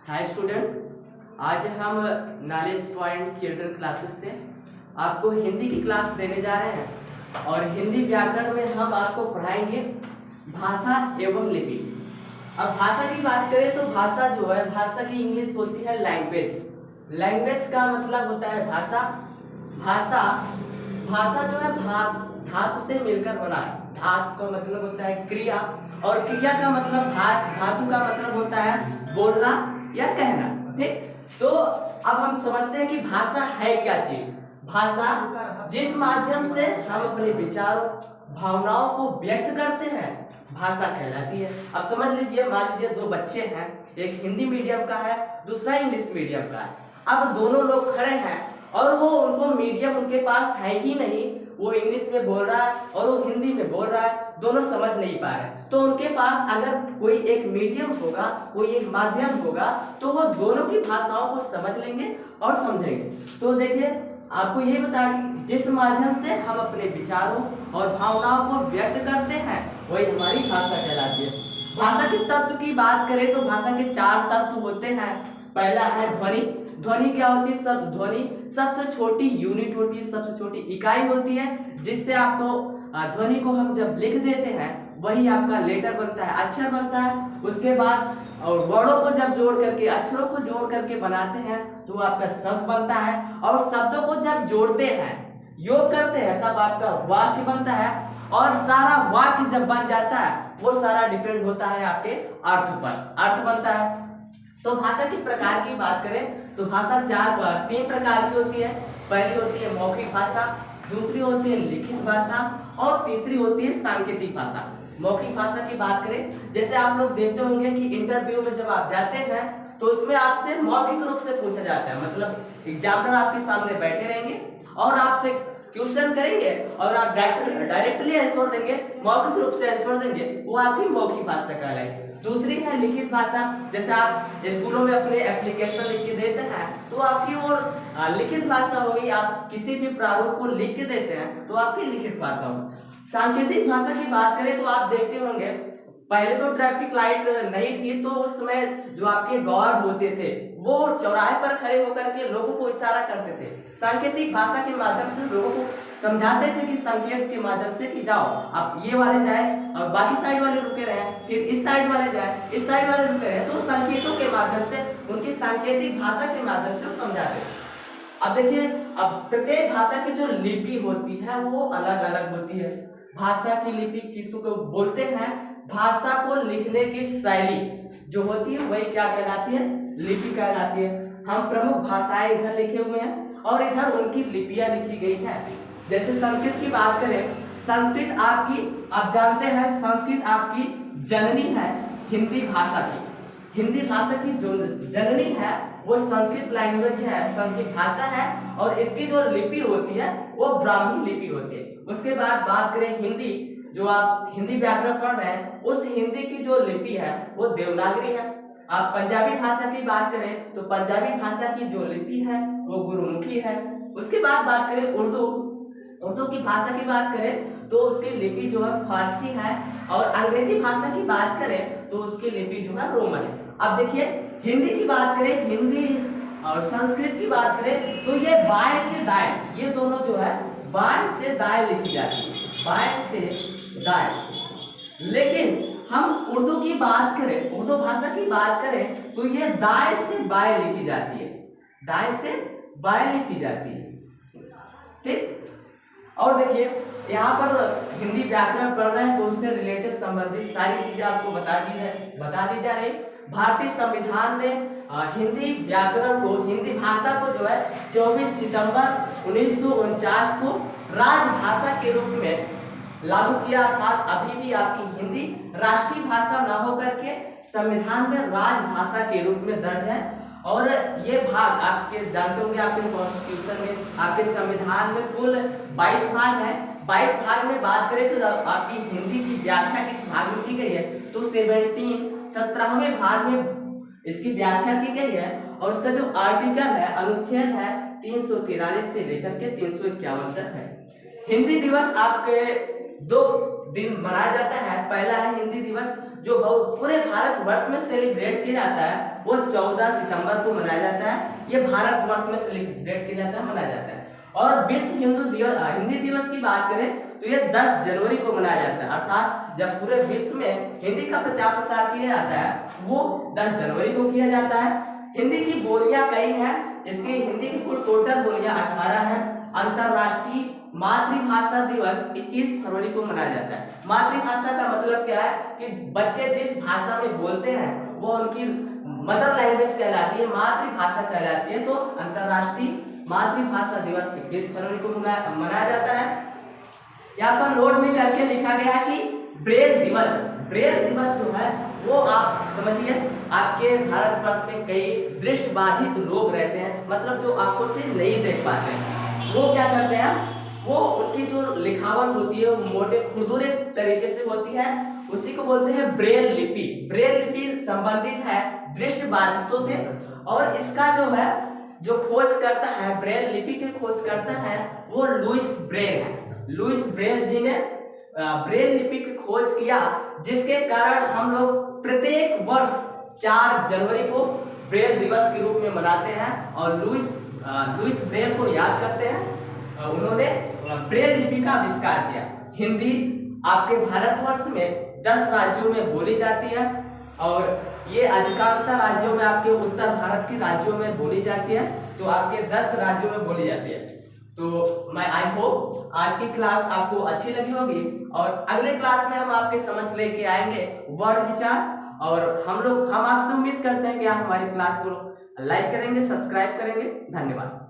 Hi student, आज हम knowledge point children classes से आपको हिंदी की क्लास देने जा रहे हैं और हिंदी व्याकरण में हम आपको पढ़ाएंगे भाषा एवं लिपि। अब भाषा की बात करें तो भाषा जो है, भाषा की इंग्लिश होती है लैंग्वेज। लैंग्वेज का मतलब होता है भाषा। भाषा भाषा जो है धातु से मिलकर बना है। धातु का मतलब होता है क्रिया और क्रिया का मतलब धातु का मतलब होता है बोलना या कहना। ठीक, तो अब हम समझते हैं कि भाषा है क्या चीज। भाषा जिस माध्यम से हम अपने विचारों भावनाओं को व्यक्त करते हैं भाषा कहलाती है। अब समझ लीजिए, मान लीजिए दो बच्चे हैं, एक हिंदी मीडियम का है, दूसरा इंग्लिश मीडियम का है। अब दोनों लोग खड़े हैं और वो उनको मीडियम उनके पास है ही नहीं, वो इंग्लिश में बोल रहा है और वो हिंदी में बोल रहा है, दोनों समझ नहीं पा रहे। तो उनके पास अगर कोई एक मीडियम होगा, कोई एक माध्यम होगा, तो वो दोनों की भाषाओं को समझ लेंगे और समझेंगे। तो देखिए, आपको ये बता कि जिस माध्यम से हम अपने विचारों और भावनाओं को व्यक्त करते हैं वही हमारी भाषा कहलाती है। भाषा के तत्व की बात करें तो भाषा के 4 तत्व होते हैं। पहला है ध्वनि। ध्वनि क्या होती है? सब ध्वनि सबसे छोटी यूनिट होती है, सबसे छोटी इकाई होती है, जिससे आपको ध्वनि को हम जब लिख देते हैं वही आपका लेटर बनता है, अक्षर बनता है। उसके बाद और वर्डों को जब जोड़ करके, अक्षरों को जोड़ करके बनाते हैं तो आपका शब्द बनता है। और शब्दों को जब जोड़ते हैं, योग करते हैं, तब आपका वाक्य बनता है। और सारा वाक्य जब बन जाता है वो सारा डिपेंड होता है आपके अर्थ पर, अर्थ बनता है। तो भाषा के प्रकार की बात करें तो भाषा 3 प्रकार की होती है। पहली होती है मौखिक भाषा, दूसरी होती है लिखित भाषा और तीसरी होती है सांकेतिक भाषा। मौखिक भाषा की बात करें, जैसे आप लोग देखते होंगे कि इंटरव्यू में जब आप जाते हैं तो उसमें आपसे मौखिक रूप से पूछा जाता है, मतलब एग्जामिनर आपके सामने बैठे रहेंगे और आपसे क्वेश्चन करेंगे और आप डायरेक्टली आंसर देंगे, मौखिक रूप से आंसर देंगे, वो आपकी मौखिक भाषा कहलाएगी। दूसरी है लिखित भाषा, जैसे आप स्कूलों में अपने एप्लीकेशन लिख के देते हैं तो आपकी वो लिखित भाषा होगी। आप किसी भी प्रारूप को लिख के देते हैं तो आपकी लिखित भाषा होगी। सांकेतिक भाषा की बात करें तो आप देखते होंगे, पहले तो ट्रैफिक लाइट नहीं थी, तो उस समय जो आपके गार्ड होते थे वो चौराहे पर खड़े होकर के लोगों को इशारा करते थे। सांकेतिक भाषा के माध्यम से लोगों को समझाते थे कि संकेत के माध्यम से कि जाओ आप ये वाले जाए और बाकी साइड वाले रुके रहे, फिर इस साइड वाले जाए, इस साइड वाले रुके रहे। तो संकेतों के माध्यम से, उनकी सांकेतिक भाषा के माध्यम से वो समझाते थे। अब देखिए, अब प्रत्येक भाषा की जो लिपि होती है वो अलग अलग होती है। भाषा की लिपि किसको बोलते हैं? भाषा को लिखने की शैली जो होती है वही क्या कहलाती है? लिपि कहलाती है। हम प्रमुख भाषाएं इधर लिखे हुए हैं और इधर उनकी लिपियां लिखी गई है। जैसे संस्कृत की बात करें, संस्कृत आपकी, आप जानते हैं संस्कृत आपकी जननी है हिंदी भाषा की। हिंदी भाषा की जो जननी है वो संस्कृत लैंग्वेज है, संस्कृत भाषा है, और इसकी जो लिपि होती है वो ब्राह्मी लिपि होती है। उसके बाद बात करें हिंदी, जो आप हिंदी व्याकरण पढ़ रहे हैं, उस हिंदी की जो लिपि है वो देवनागरी है। आप पंजाबी भाषा की बात करें तो पंजाबी भाषा की जो लिपि है वो गुरुमुखी है। उसके बाद बात करें उर्दू, उर्दू की भाषा की बात करें तो उसकी लिपि जो है फारसी है। और अंग्रेजी भाषा की बात करें तो उसकी लिपि जो है रोमन है। अब देखिए, हिंदी की बात करें, हिंदी और संस्कृत की बात करें तो ये बाएं से दाएं, ये दोनों जो है बाएं से दाएं लिखी जाती है, बाएं से दाएं। लेकिन हम उर्दू की बात करें, उर्दू भाषा की बात करें तो ये दाएं से बाएं लिखी जाती है, दाएं से बाएं लिखी जाती है। ठीक, और देखिए यहाँ पर हिंदी व्याकरण पढ़ रहे हैं तो उससे रिलेटेड संबंधित सारी चीजें आपको बता दी जा रही। भारतीय संविधान ने हिंदी व्याकरण को, हिंदी भाषा को जो है 24 सितंबर 1949 को राजभाषा के रूप में लागू किया। अर्थात अभी भी आपकी हिंदी राष्ट्रीय भाषा न होकर के संविधान में राजभाषा के रूप में दर्ज है। और ये भाग आपके जानते होंगे, आपके कॉन्स्टिट्यूशन में, आपके संविधान में कुल 22 भाग है। 22 भाग में बात करें तो आपकी हिंदी की व्याख्या किस भाग में की गई है तो 17वें भाग में इसकी व्याख्या की गई है। और इसका जो आर्टिकल है, अनुच्छेद है 343 से लेकर के 351 तक है। हिंदी दिवस आपके 2 दिन मनाया जाता है। पहला है हिंदी दिवस जो पूरे भारतवर्ष में सेलिब्रेट किया जाता है वो 14 सितंबर को मनाया जाता है। ये भारतवर्ष में सेलिब्रेट किया जाता है, मनाया जाता है। और विश्व हिंदी दिवस की बात करें तो ये 10 जनवरी को मनाया जाता है, अर्थात जब पूरे विश्व में हिंदी का प्रचार प्रसार किया जाता है वो 10 जनवरी को किया जाता है। हिंदी की बोलियां कई हैं, इसकी हिंदी की कुल टोटल बोलियां 18 हैं। अंतरराष्ट्रीय मातृभाषा दिवस 21 फरवरी को मनाया जाता है। मातृभाषा का मतलब क्या है कि बच्चे जिस भाषा में बोलते हैं वो उनकी मदर लैंग्वेज कहलाती है, मातृभाषा कहलाती है। तो अंतरराष्ट्रीय मातृभाषा दिवस 21 फरवरी को मनाया जाता है। यहाँ पर नोट में करके लिखा गया है कि ब्रेल दिवस, ब्रेल दिवस जो है वो आप समझिए, आपके भारतवर्ष में कई दृष्टिबाधित लोग रहते हैं, मतलब जो आंखों से नहीं देख पाते हैं, वो क्या करते हैं, वो उनकी जो लिखावट होती है वो मोटे खुरदुरे तरीके से होती है, उसी को बोलते हैं ब्रेल लिपि। ब्रेल लिपि संबंधित है दृष्टिबाधितों से, और इसका जो है जो खोज करता है, ब्रेल लिपि के खोज करता है वो लुईस ब्रेल है। लुईस ब्रेल जी ने ब्रेल लिपि की खोज किया, जिसके कारण हम लोग प्रत्येक वर्ष 4 जनवरी को ब्रेल दिवस के रूप में मनाते हैं और लुईस ब्रेल को याद करते हैं। उन्होंने ब्रेल लिपि का आविष्कार किया। हिंदी आपके भारतवर्ष में 10 राज्यों में बोली जाती है और ये अधिकांशतः राज्यों में आपके उत्तर भारत के राज्यों में बोली जाती है, तो आपके 10 राज्यों में बोली जाती है। तो मैं आई होप आज की क्लास आपको अच्छी लगी होगी, और अगले क्लास में हम आपके समझ लेके आएंगे वर्ण विचार, और हम आपसे उम्मीद करते हैं कि आप हमारी क्लास को लाइक करेंगे, सब्सक्राइब करेंगे। धन्यवाद।